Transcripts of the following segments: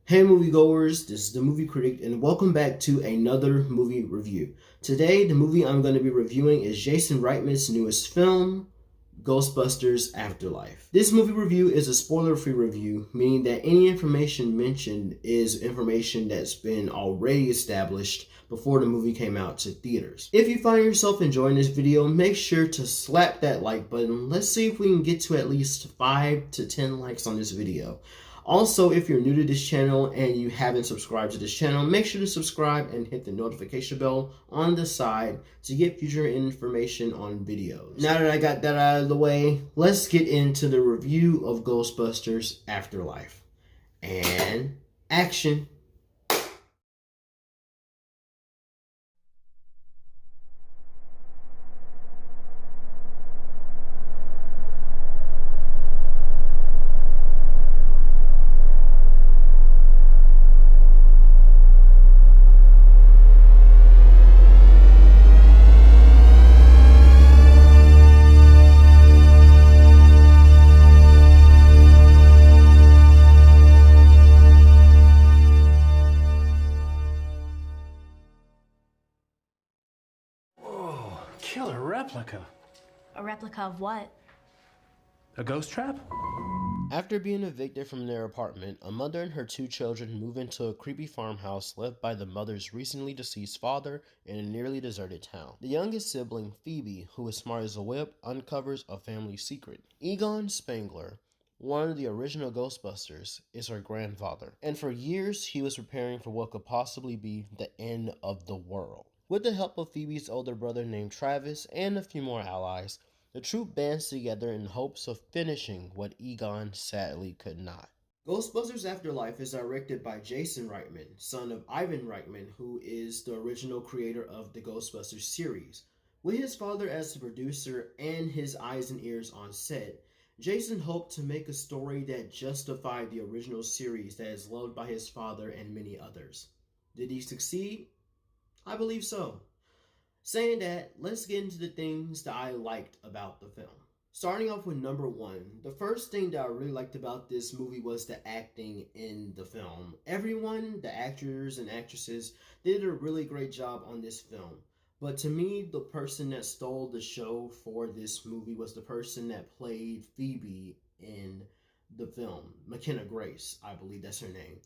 Hey moviegoers, this is the Movie Critic and welcome back to another movie review. Today, the movie I'm going to be reviewing is Jason Reitman's newest film, Ghostbusters Afterlife. This movie review is a spoiler-free review, meaning that any information mentioned is information that's been already established before the movie came out to theaters. If you find yourself enjoying this video, make sure to slap that like button. Let's see if we can get to at least 5 to 10 likes on this video. Also, if you're new to this channel and you haven't subscribed to this channel, make sure to subscribe and hit the notification bell on the side to get future information on videos. Now that I got that out of the way, let's get into the review of Ghostbusters Afterlife. And action! Killer replica. A replica of what? A ghost trap? After being evicted from their apartment, a mother and her 2 children move into a creepy farmhouse left by the mother's recently deceased father in a nearly deserted town. The youngest sibling, Phoebe, who is smart as a whip, uncovers a family secret. Egon Spengler, one of the original Ghostbusters, is her grandfather, and for years he was preparing for what could possibly be the end of the world. With the help of Phoebe's older brother named Travis and a few more allies, the troop bands together in hopes of finishing what Egon sadly could not. Ghostbusters Afterlife is directed by Jason Reitman, son of Ivan Reitman, who is the original creator of the Ghostbusters series. With his father as the producer and his eyes and ears on set, Jason hoped to make a story that justified the original series that is loved by his father and many others. Did he succeed? I believe so. Saying that, let's get into the things that I liked about the film. Starting off with number 1, the first thing that I really liked about this movie was the acting in the film. Everyone, the actors and actresses, did a really great job on this film. But to me, the person that stole the show for this movie was the person that played Phoebe in the film. McKenna Grace, I believe that's her name.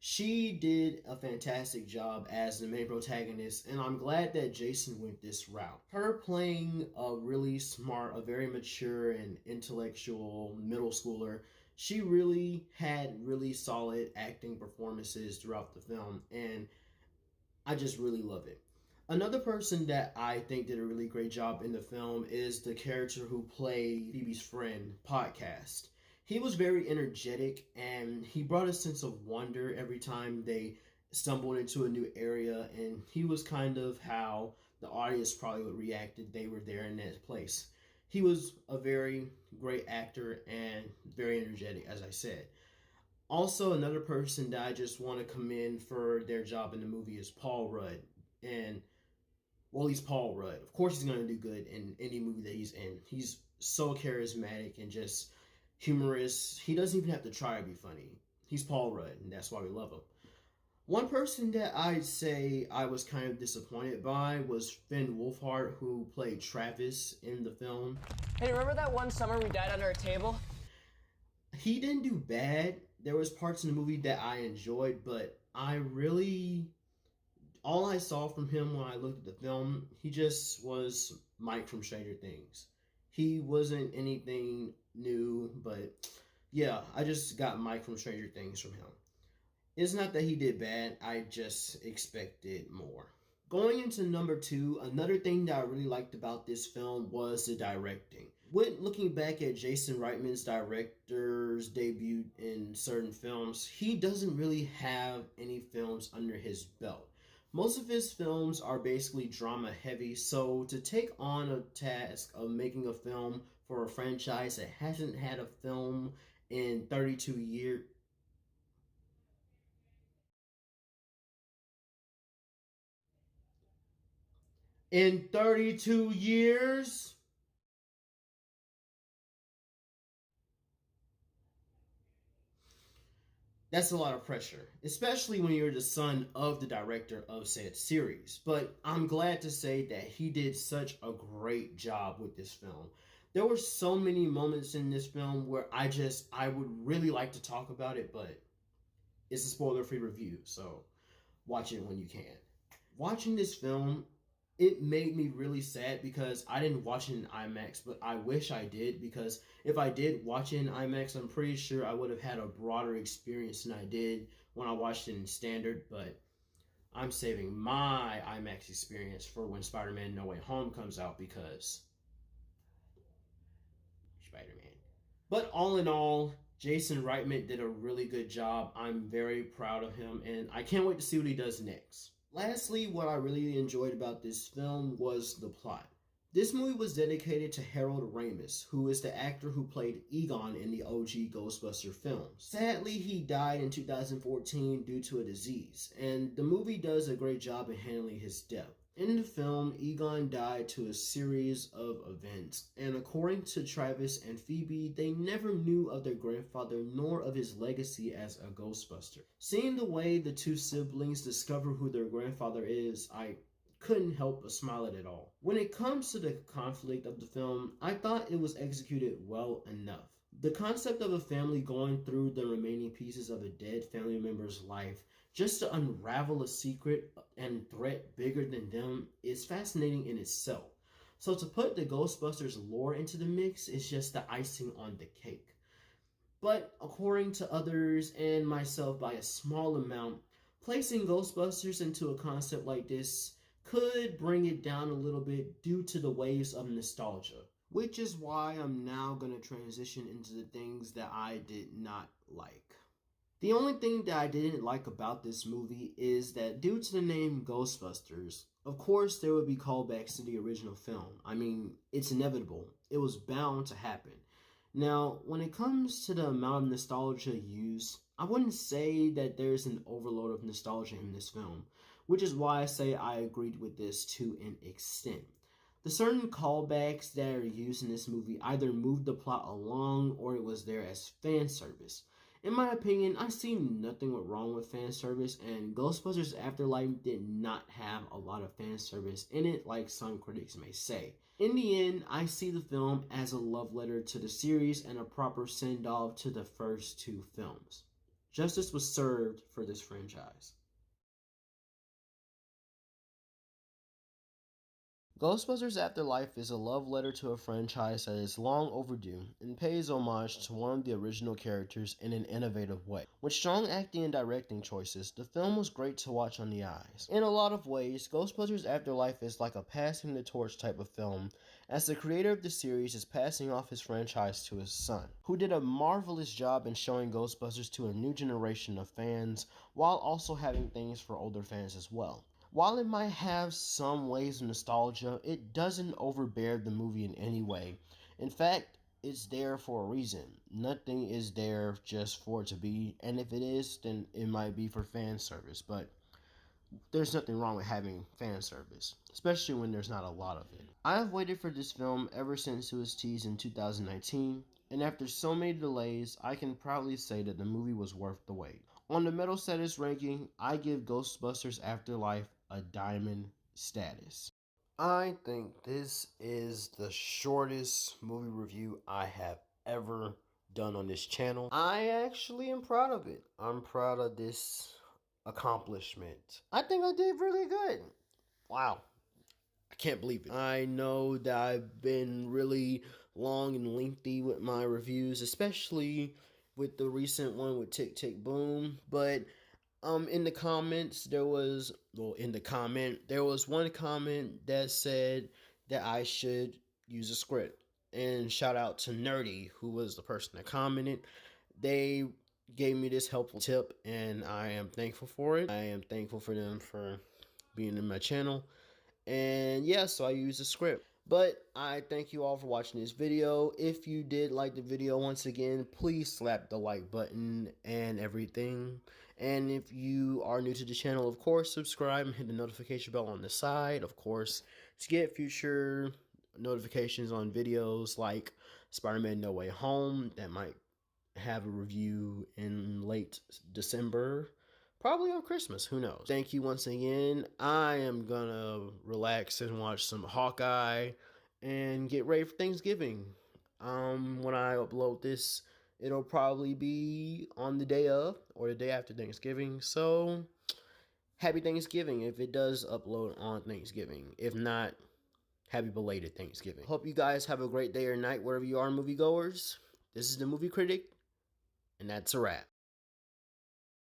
She did a fantastic job as the main protagonist, and I'm glad that Jason went this route. Her playing a really smart, a very mature and intellectual middle schooler, she really had really solid acting performances throughout the film, and I just really love it. Another person that I think did a really great job in the film is the character who played Phoebe's friend, Podcast. He was very energetic and he brought a sense of wonder every time they stumbled into a new area, and he was kind of how the audience probably would react if they were there in that place. He was a very great actor and very energetic, as I said. Also, another person that I just want to commend for their job in the movie is Paul Rudd. And, well, he's Paul Rudd. Of course he's going to do good in any movie that he's in. He's so charismatic and just humorous. He doesn't even have to try to be funny. He's Paul Rudd, and that's why we love him. One person that I'd say I was kind of disappointed by was Finn Wolfhard, who played Travis in the film. Hey, remember that one summer we died under a table? He didn't do bad. There was parts in the movie that I enjoyed, but all I saw from him when I looked at the film, he just was Mike from Stranger Things. He wasn't anything new, but yeah, I just got Mike from Stranger Things from him. It's not that he did bad, I just expected more. Going into number 2, another thing that I really liked about this film was the directing. When looking back at Jason Reitman's director's debut in certain films, he doesn't really have any films under his belt. Most of his films are basically drama heavy, so to take on a task of making a film for a franchise that hasn't had a film in 32 years, That's a lot of pressure, especially when you're the son of the director of said series. But I'm glad to say that he did such a great job with this film. There were so many moments in this film where I would really like to talk about it, but it's a spoiler free review, so watch it when you can. Watching this film, it made me really sad because I didn't watch it in IMAX, but I wish I did, because if I did watch it in IMAX, I'm pretty sure I would have had a broader experience than I did when I watched it in standard. But I'm saving my IMAX experience for when Spider-Man No Way Home comes out, because Spider-Man. But all in all, Jason Reitman did a really good job. I'm very proud of him, and I can't wait to see what he does next. Lastly, what I really enjoyed about this film was the plot. This movie was dedicated to Harold Ramis, who is the actor who played Egon in the OG Ghostbusters films. Sadly, he died in 2014 due to a disease, and the movie does a great job in handling his death. In the film, Egon died to a series of events, and according to Travis and Phoebe, they never knew of their grandfather nor of his legacy as a Ghostbuster. Seeing the way the two siblings discover who their grandfather is, I couldn't help but smile at it all. When it comes to the conflict of the film, I thought it was executed well enough. The concept of a family going through the remaining pieces of a dead family member's life just to unravel a secret and threat bigger than them is fascinating in itself. So to put the Ghostbusters lore into the mix is just the icing on the cake. But according to others and myself by a small amount, placing Ghostbusters into a concept like this could bring it down a little bit due to the waves of nostalgia. Which is why I'm now going to transition into the things that I did not like. The only thing that I didn't like about this movie is that due to the name Ghostbusters, of course there would be callbacks to the original film. I mean, it's inevitable. It was bound to happen. Now, when it comes to the amount of nostalgia used, I wouldn't say that there's an overload of nostalgia in this film, which is why I say I agreed with this to an extent. The certain callbacks that are used in this movie either moved the plot along or it was there as fan service. In my opinion, I see nothing wrong with fan service, and Ghostbusters Afterlife did not have a lot of fan service in it like some critics may say. In the end, I see the film as a love letter to the series and a proper send-off to the first two films. Justice was served for this franchise. Ghostbusters Afterlife is a love letter to a franchise that is long overdue and pays homage to one of the original characters in an innovative way. With strong acting and directing choices, the film was great to watch on the eyes. In a lot of ways, Ghostbusters Afterlife is like a passing the torch type of film, as the creator of the series is passing off his franchise to his son, who did a marvelous job in showing Ghostbusters to a new generation of fans, while also having things for older fans as well. While it might have some waves of nostalgia, it doesn't overbear the movie in any way. In fact, it's there for a reason. Nothing is there just for it to be, and if it is, then it might be for fan service, but there's nothing wrong with having fan service, especially when there's not a lot of it. I have waited for this film ever since it was teased in 2019, and after so many delays, I can proudly say that the movie was worth the wait. On the metal status ranking, I give Ghostbusters Afterlife a diamond status. I think this is the shortest movie review I have ever done on this channel. I actually am proud of it. I'm proud of this accomplishment. I think I did really good. Wow. I can't believe it. I know that I've been really long and lengthy with my reviews, especially with the recent one with Tick Tick Boom, but in the comments there was one comment that said that I should use a script. And shout out to Nerdy, who was the person that commented. They gave me this helpful tip and I am thankful for it. I am thankful for them for being in my channel. And yeah, so I used a script. But I thank you all for watching this video. If you did like the video, once again, please slap the like button and everything. And if you are new to the channel, of course, subscribe and hit the notification bell on the side, of course, to get future notifications on videos like Spider-Man No Way Home that might have a review in late December, probably on Christmas, who knows. Thank you once again. I am gonna relax and watch some Hawkeye and get ready for Thanksgiving. When I upload this, it'll probably be on the day of or the day after Thanksgiving. So happy Thanksgiving if it does upload on Thanksgiving. If not, happy belated Thanksgiving. Hope you guys have a great day or night wherever you are, moviegoers. This is the Movie Critic, and that's a wrap.